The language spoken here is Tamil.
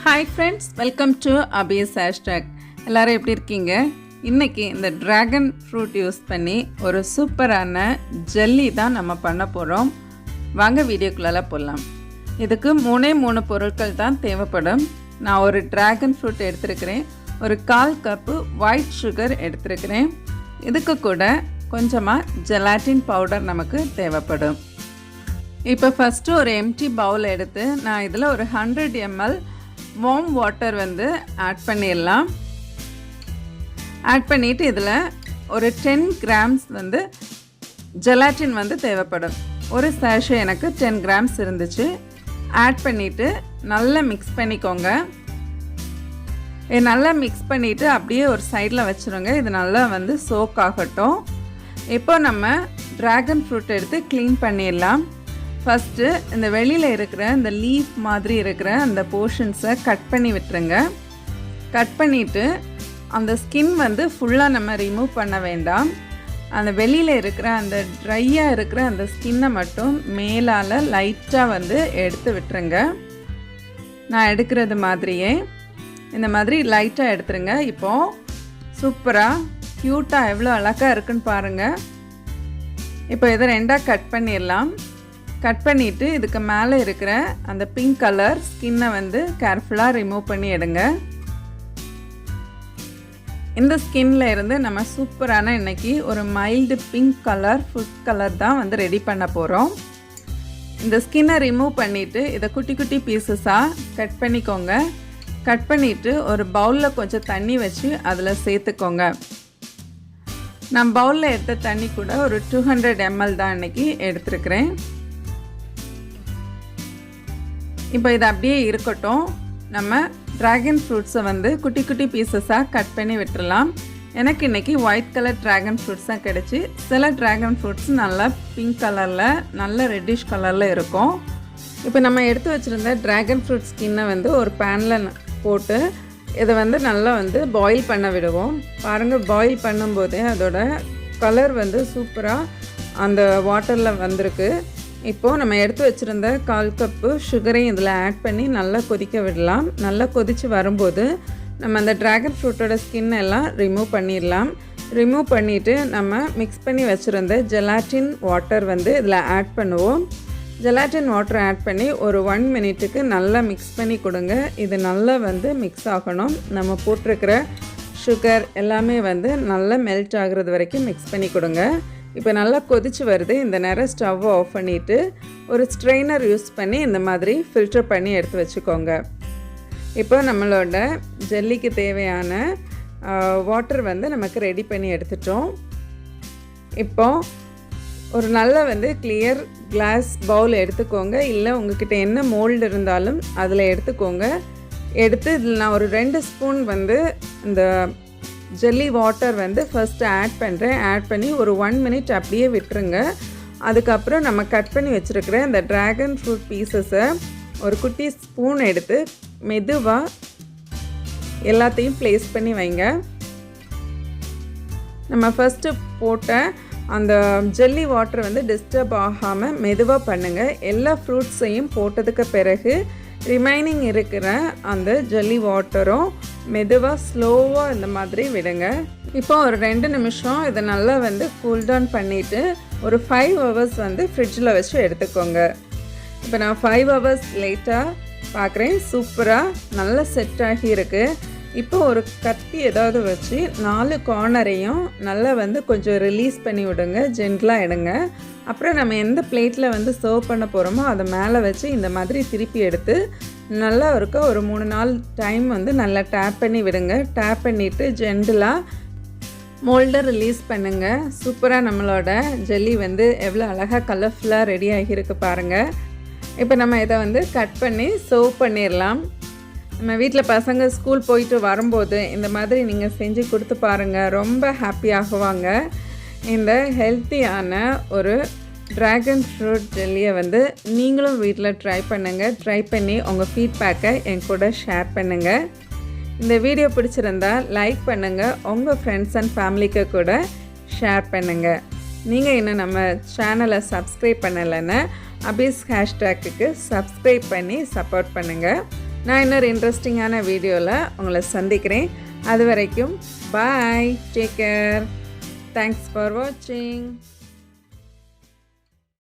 Hi friends, welcome to Abbe's hashtag. எல்லோரும் எப்படி இருக்கீங்க? இன்றைக்கி இந்த ட்ராகன் ஃப்ரூட் யூஸ் பண்ணி ஒரு சூப்பரான ஜெல்லி தான் நம்ம பண்ண போகிறோம். வாங்க வீடியோக்குள்ளே போடலாம். இதுக்கு மூணு பொருட்கள் தான் தேவைப்படும். நான் ஒரு ட்ராகன் ஃப்ரூட் எடுத்துருக்கிறேன், ஒரு 1/4 கப்பு ஒயிட் சுகர் எடுத்துருக்கிறேன். இதுக்கு கூட கொஞ்சமாக ஜெலாட்டின் பவுடர் நமக்கு தேவைப்படும். இப்போ ஃபஸ்ட்டு ஒரு எம்டி பவுல் எடுத்து நான் இதில் ஒரு 100 ml வார்ம் வாட்டர் ஆட் பண்ணிடலாம். ஆட் பண்ணிவிட்டு இதில் ஒரு 10 கிராம்ஸ் ஜெலாட்டின் தேவைப்படும். ஒரு சாஷே எனக்கு 10 கிராம்ஸ் இருந்துச்சு. ஆட் பண்ணிவிட்டு நல்லா மிக்ஸ் பண்ணிக்கோங்க. நல்லா மிக்ஸ் பண்ணிவிட்டு அப்படியே ஒரு சைடில் வச்சுருங்க. இது நல்லா சோக் ஆகட்டும். இப்போ நம்ம ட்ராகன் ஃப்ரூட் எடுத்து க்ளீன் பண்ணிடலாம். ஃபஸ்ட்டு இந்த வெளியில் இருக்கிற இந்த லீஃப் மாதிரி இருக்கிற அந்த போர்ஷன்ஸை கட் பண்ணி விட்டுருங்க. கட் பண்ணிவிட்டு அந்த ஸ்கின் ஃபுல்லாக நம்ம ரிமூவ் பண்ண வேண்டாம். அந்த வெளியில் இருக்கிற அந்த ட்ரையாக இருக்கிற அந்த ஸ்கின்னை மட்டும் மேலால் லைட்டாக எடுத்து விட்டுருங்க. நான் எடுக்கிறது மாதிரியே இந்த மாதிரி லைட்டாக எடுத்துருங்க. இப்போது சூப்பராக க்யூட்டாக எவ்வளோ அழகாக இருக்குன்னு பாருங்கள். இப்போ இதை ரெண்டாக கட் பண்ணிடலாம். கட் பண்ணிவிட்டு இதுக்கு மேலே இருக்கிற அந்த பிங்க் கலர் ஸ்கின்னை கேர்ஃபுல்லாக ரிமூவ் பண்ணி எடுங்க. இந்த ஸ்கின்ல இருந்து நம்ம சூப்பரான இன்றைக்கி ஒரு mild pink colour food colour தான் ரெடி பண்ண போகிறோம். இந்த ஸ்கின்னை ரிமூவ் பண்ணிவிட்டு இதை குட்டி குட்டி பீசஸாக கட் பண்ணிக்கோங்க. கட் பண்ணிவிட்டு ஒரு பவுலில் கொஞ்சம் தண்ணி வச்சு அதில் சேர்த்துக்கோங்க. நான் பவுலில் எடுத்த தண்ணி கூட ஒரு 200 ml தான் இன்றைக்கி எடுத்துருக்கிறேன். இப்போ இது அப்படியே இருக்கட்டும். நம்ம ட்ராகன் ஃப்ரூட்ஸை குட்டி குட்டி பீசஸாக கட் பண்ணி விட்டுடலாம். எனக்கு இன்றைக்கி ஒயிட் கலர் ட்ராகன் ஃப்ரூட்ஸ் தான் கிடச்சி. சில ட்ராகன் ஃப்ரூட்ஸ் நல்லா பிங்க் கலரில் நல்ல ரெட்டிஷ் கலரில் இருக்கும். இப்போ நம்ம எடுத்து வச்சுருந்த ட்ராகன் ஃப்ரூட் ஸ்கின்னை ஒரு பேனில் போட்டு இதை நல்லா பாயில் பண்ண விடுவோம். பாருங்கள், பாயில் பண்ணும்போதே அதோட கலர் சூப்பராக அந்த வாட்டரில் வந்திருக்கு. இப்போது நம்ம எடுத்து வச்சுருந்த 1/4 கப்பு சுகரையும் இதில் ஆட் பண்ணி நல்லா கொதிக்க விடலாம். நல்லா கொதித்து வரும்போது நம்ம அந்த ட்ராகன் ஃப்ரூட்டோட ஸ்கின் எல்லாம் ரிமூவ் பண்ணிடலாம். ரிமூவ் பண்ணிவிட்டு நம்ம மிக்ஸ் பண்ணி வச்சுருந்த ஜெலாட்டின் வாட்டர் இதில் ஆட் பண்ணுவோம். ஜெலாட்டின் வாட்டர் ஆட் பண்ணி ஒரு 1 மினிட்டுக்கு நல்லா மிக்ஸ் பண்ணி கொடுங்க. இது நல்லா மிக்ஸ் ஆகணும். நம்ம போட்டிருக்கிற சுகர் எல்லாமே நல்லா மெல்ட் ஆகுறது வரைக்கும் மிக்ஸ் பண்ணி கொடுங்க. இப்போ நல்லா கொதிச்சு வருது. இந்த நேரம் ஸ்டவ்வை ஆஃப் பண்ணிவிட்டு ஒரு ஸ்ட்ரெயினர் யூஸ் பண்ணி இந்த மாதிரி ஃபில்டர் பண்ணி எடுத்து வச்சுக்கோங்க. இப்போ நம்மளோட ஜெல்லிக்கு தேவையான வாட்டர் நமக்கு ரெடி பண்ணி எடுத்துட்டோம். இப்போ ஒரு நல்ல கிளியர் கிளாஸ் பவுல் எடுத்துக்கோங்க. இல்லை உங்ககிட்ட என்ன மோல்டு இருந்தாலும் அதில் எடுத்துக்கோங்க. எடுத்து இதில் நான் ஒரு 2 ஸ்பூன் இந்த ஜெல்லி வாட்டர் ஃபஸ்ட்டு ஆட் பண்ணுறேன். ஆட் பண்ணி ஒரு 1 மினிட் அப்படியே விட்டுருங்க. அதுக்கப்புறம் நம்ம கட் பண்ணி வச்சுருக்கிற இந்த ட்ராகன் ஃப்ரூட் பீசஸை ஒரு குட்டி ஸ்பூன் எடுத்து மெதுவாக எல்லாத்தையும் ப்ளேஸ் பண்ணி வைங்க. நம்ம ஃபஸ்ட்டு போட்ட அந்த ஜெல்லி வாட்டர் டிஸ்டர்ப் ஆகாமல் மெதுவாக பண்ணுங்கள். எல்லா ஃப்ரூட்ஸையும் போட்டதுக்கு பிறகு ரிமைனிங் இருக்கிற அந்த ஜெல்லி வாட்டரும் மெதுவாக ஸ்லோவாக இந்த மாதிரி விடுங்க. இப்போ ஒரு 2 நிமிஷம் இதை நல்லா கூல் டவுன் பண்ணிவிட்டு ஒரு 5 ஹவர்ஸ் ஃப்ரிட்ஜில் வச்சு எடுத்துக்கோங்க. இப்போ நான் 5 ஹவர்ஸ் லேட்டாக பார்க்குறேன். சூப்பராக நல்லா செட் ஆகி இருக்குது. இப்போ ஒரு கத்தி ஏதாவது வச்சு 4 கார்னரையும் நல்லா கொஞ்சம் ரிலீஸ் பண்ணி விடுங்க. ஜென்டலாக எடுங்க. அப்புறம் நம்ம எந்த பிளேட்டில் சர்வ் பண்ண போகிறோமோ அதை மேலே வச்சு இந்த மாதிரி திருப்பி எடுத்து நல்லா இருக்க ஒரு 3-4 டைம் நல்லா டேப் பண்ணி விடுங்க. டேப் பண்ணிவிட்டு ஜென்டலாக மோல்டை ரிலீஸ் பண்ணுங்கள். சூப்பராக நம்மளோட ஜெல்லி எவ்வளோ அழகாக கலர்ஃபுல்லாக ரெடி ஆகியிருக்கு பாருங்கள். இப்போ நம்ம இதை கட் பண்ணி சர்வ் பண்ணிடலாம். நம்ம வீட்டில் பசங்க ஸ்கூல் போயிட்டு வரும்போது இந்த மாதிரி நீங்கள் செஞ்சு கொடுத்து பாருங்கள். ரொம்ப ஹாப்பியாகுவாங்க. இந்த ஹெல்த்தியான ஒரு ட்ராகன் ஃப்ரூட் ஜெல்லியை நீங்களும் வீட்டில் ட்ரை பண்ணுங்கள். ட்ரை பண்ணி உங்கள் ஃபீட்பேக்கை என் கூட ஷேர் பண்ணுங்கள். இந்த வீடியோ பிடிச்சிருந்தா லைக் பண்ணுங்கள். உங்கள் ஃப்ரெண்ட்ஸ் அண்ட் ஃபேமிலிக்கு கூட ஷேர் பண்ணுங்கள். நீங்கள் இன்னும் நம்ம சேனலை சப்ஸ்கிரைப் பண்ணலைன்னா அபிஸ் ஹேஷ்டாக்கு சப்ஸ்கிரைப் பண்ணி சப்போர்ட் பண்ணுங்கள். நான் இன்னொரு இன்ட்ரெஸ்டிங்கான வீடியோவில் உங்களை சந்திக்கிறேன். அது வரைக்கும் பாய், டேக் கேர், தேங்க்ஸ் ஃபார் வாட்சிங்.